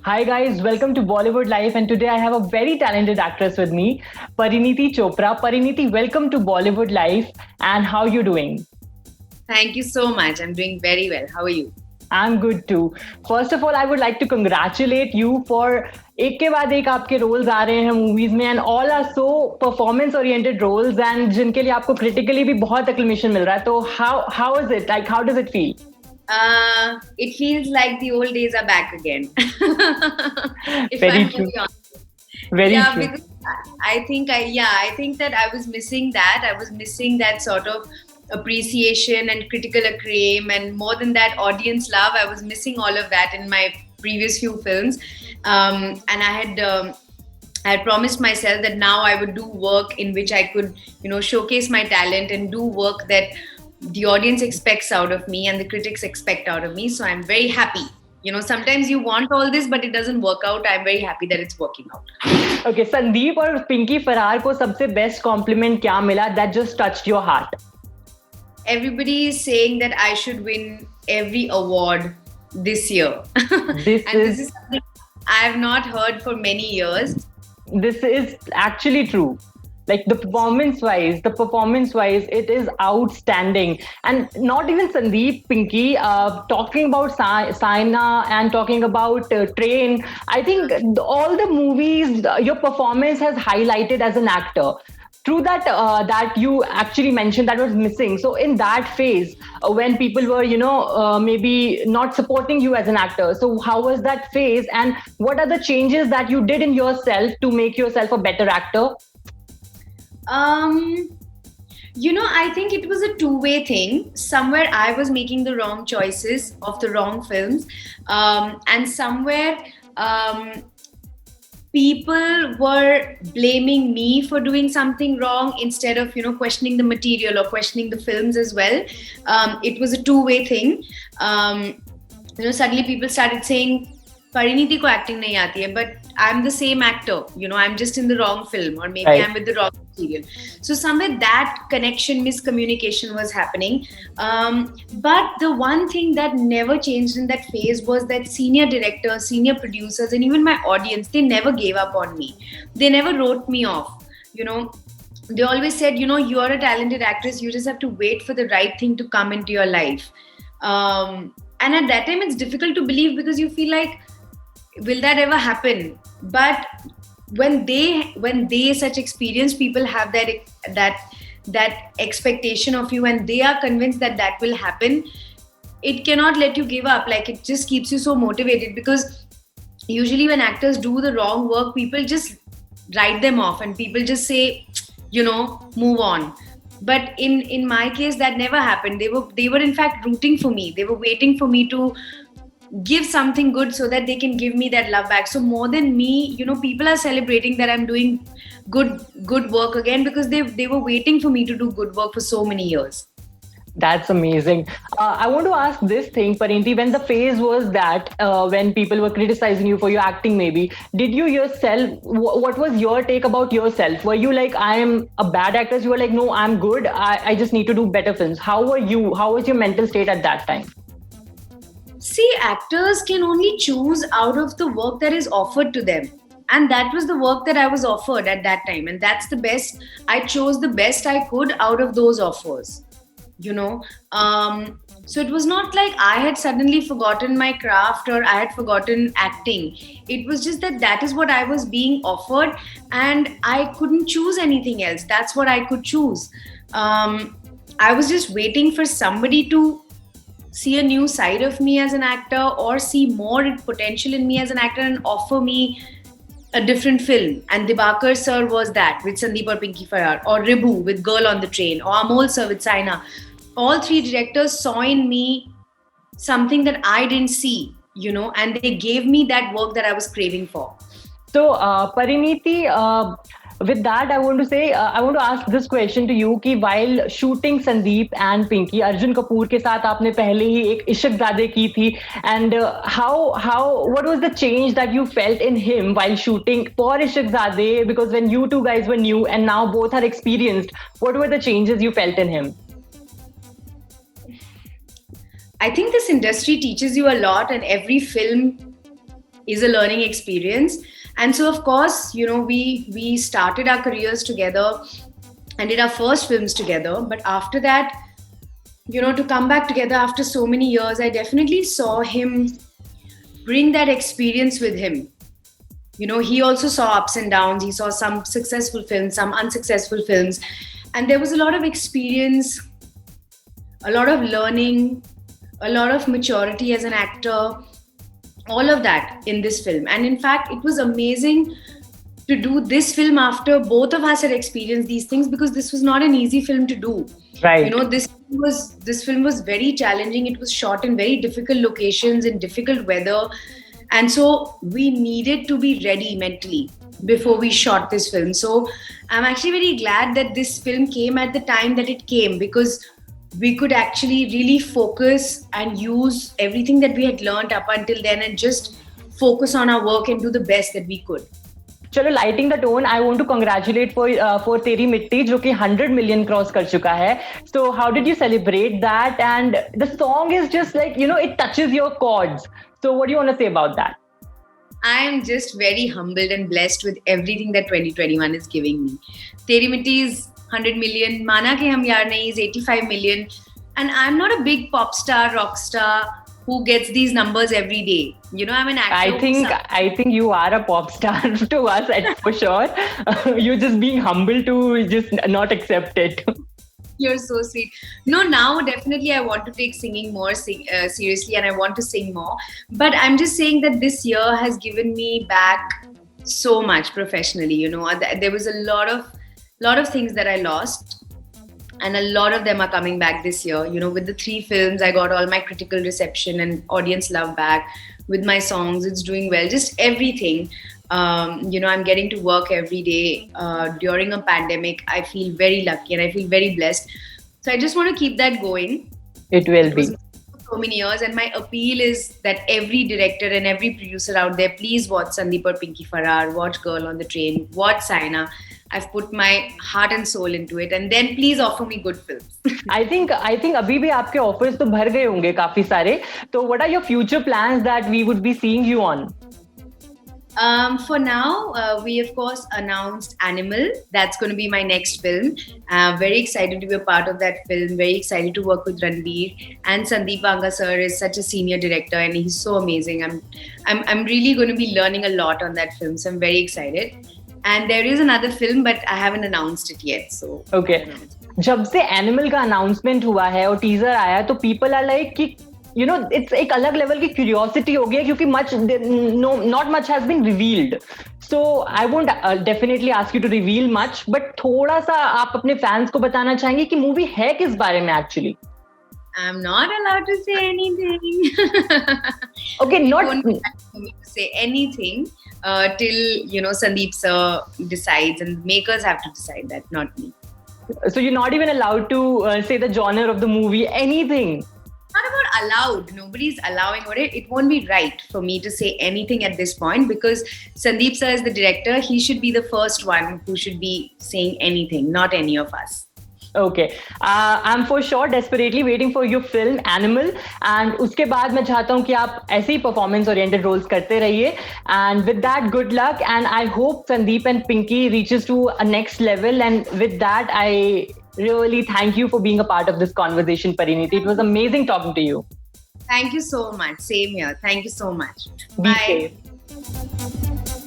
Hi guys, welcome to Bollywood Life, and today I have a very talented actress with me, Pariniti Chopra. Pariniti, welcome to Bollywood Life, and how you doing? Thank you so much. I'm doing very well. How are you? I'm good too. First of all, I would like to congratulate you for एक के बाद एक आपके roles आ रहे हैं movies में and all are so performance oriented roles and जिनके लिए आपको critically भी बहुत acclamation मिल रहा है. तो how is it? Like how does it feel? It feels like the old days are back again. If Very I'm to true. be honest. Very Yeah, true. because I think that I was missing that. I was missing that sort of appreciation and critical acclaim, and more than that, audience love. I was missing all of that in my previous few films, and I had promised myself that now I would do work in which I could, showcase my talent and do work that the audience expects out of me and the critics expect out of me. So I'm very happy. Sometimes you want all this, but it doesn't work out. I'm very happy that it's working out. Okay, Sandeep और पिंकी फरार को सबसे best compliment क्या मिला that just touched your heart? Everybody is saying that I should win every award this year. This This is something I have not heard for many years. This is actually true. Like the performance wise, it is outstanding. And not even Sandeep, Pinky, talking about Saina and talking about Train, I think all the movies, your performance has highlighted as an actor. True that you actually mentioned that was missing. So in that phase, when people were, maybe not supporting you as an actor. So how was that phase, and what are the changes that you did in yourself to make yourself a better actor? I think it was a two-way thing. Somewhere I was making the wrong choices of the wrong films, and somewhere people were blaming me for doing something wrong instead of questioning the material or questioning the films as well. It was a two-way thing. Suddenly people started saying Pariniti ko acting nahi aati hai, but I'm the same actor. I'm just in the wrong film, or maybe Right. I'm with the wrong material. So somewhere that connection, miscommunication was happening. But the one thing that never changed in that phase was that senior directors, senior producers, and even my audience, they never gave up on me. They never wrote me off. They always said, you are a talented actress. You just have to wait for the right thing to come into your life. And at that time, it's difficult to believe because you feel like, will that ever happen? But when they such experienced people have that expectation of you, and they are convinced that will happen, it cannot let you give up. Like, it just keeps you so motivated, because usually when actors do the wrong work, people just write them off and people just say, move on. But in my case, that never happened. They were in fact rooting for me. They were waiting for me to give something good so that they can give me that love back. So more than me, people are celebrating that I'm doing good work again, because they were waiting for me to do good work for so many years. That's amazing. I want to ask this thing, Parinti, when the phase was that, when people were criticizing you for your acting, maybe, did you yourself, what was your take about yourself? Were you like, I am a bad actress? You were like, no, I'm good. I just need to do better films. How were you? How was your mental state at that time? See, actors can only choose out of the work that is offered to them. And that was the work that I was offered at that time. And that's the best. I chose the best I could out of those offers. So it was not like I had suddenly forgotten my craft or I had forgotten acting. It was just that is what I was being offered, and I couldn't choose anything else. That's what I could choose. I was just waiting for somebody to see a new side of me as an actor, or see more potential in me as an actor, and offer me a different film. And Dibakar sir was that with Sandeep or Pinky Farrar, or Ribu with Girl on the Train, or Amol sir with Saina. All three directors saw in me something that I didn't see, and they gave me that work that I was craving for. So, Pariniti, with that, I want to ask this question to you कि while shooting Sandeep and Pinky, Arjun Kapoor के साथ आपने पहले ही एक इश्कज़ादे की थी, and what was the change that you felt in him while shooting for Ishqzade? Because when you two guys were new and now both are experienced, what were the changes you felt in him? I think this industry teaches you a lot, and every film is a learning experience. And so, of course, we started our careers together and did our first films together. But after that, to come back together after so many years, I definitely saw him bring that experience with him. He also saw ups and downs. He saw some successful films, some unsuccessful films. And there was a lot of experience, a lot of learning, a lot of maturity as an actor, all of that in this film. And in fact, it was amazing to do this film after both of us had experienced these things, because this was not an easy film to do. Right. This film was very challenging. It was shot in very difficult locations, in difficult weather. And so we needed to be ready mentally before we shot this film. So I'm actually very glad that this film came at the time that it came, because we could actually really focus and use everything that we had learned up until then and just focus on our work and do the best that we could. चलो lighting the tone, I want to congratulate for Teri Mitti जो कि 100 million cross कर चुका है. So how did you celebrate that? And the song is just like it touches your chords. So what do you want to say about that? I am just very humbled and blessed with everything that 2021 is giving me. Teri Mitti is 100 million, Mana Ke Hum Yaar Nahi is 85 million, and I'm not a big pop star, rock star who gets these numbers every day. I'm an actor. I think you are a pop star to us, for sure. You're just being humble to just not accept it. You're so sweet. No, now definitely I want to take singing more seriously, and I want to sing more. But I'm just saying that this year has given me back so much professionally. There was a lot of things that I lost, and a lot of them are coming back this year. With the 3 films, I got all my critical reception and audience love back. With my songs, it's doing well. Just everything. I'm getting to work every day during a pandemic. I feel very lucky and I feel very blessed. So I just want to keep that going. It will be. So many years, and my appeal is that every director and every producer out there, please watch Sandeep or Pinky Farrar, watch Girl on the Train, watch Saina. I've put my heart and soul into it, and then please offer me good films. I think अभी भी आपके offers तो भर गए होंगे काफी सारे. तो what are your future plans that we would be seeing you on? For now, we of course announced Animal. That's going to be my next film. Very excited to be a part of that film. Very excited to work with Ranveer, and Sandeep Vanga sir is such a senior director and he's so amazing. I'm really going to be learning a lot on that film, so I'm very excited. And there is another film, but I haven't announced it yet. So okay. जब से Animal का announcement हुआ है और teaser आया, तो people are like कि it's एक अलग लेवल की क्यूरियोसिटी हो गई है, क्योंकि not much has been revealed. So I won't definitely ask you to reveal much, but थोड़ा सा आप अपने फैंस को बताना चाहेंगे कि मूवी है किस बारे में actually? I'm not allowed to say anything. Okay, not for me to say anything till Sandeep sir decides, and makers have to decide that, not me. So you're not even allowed to say the genre of the movie, anything? Not about allowed. Nobody's allowing it. It won't be right for me to say anything at this point, because Sandeep sir is the director. He should be the first one who should be saying anything, not any of us. Okay. I'm for sure desperately waiting for your film Animal, and उसके बाद मैं चाहता हूँ कि आप ऐसे ही performance oriented roles करते रहिए. And with that, good luck, and I hope Sandeep and Pinky reaches to a next level. And with that, I really thank you for being a part of this conversation, Pariniti. It was amazing talking to you. Thank you so much. Same here. Thank you so much. Be Bye. safe.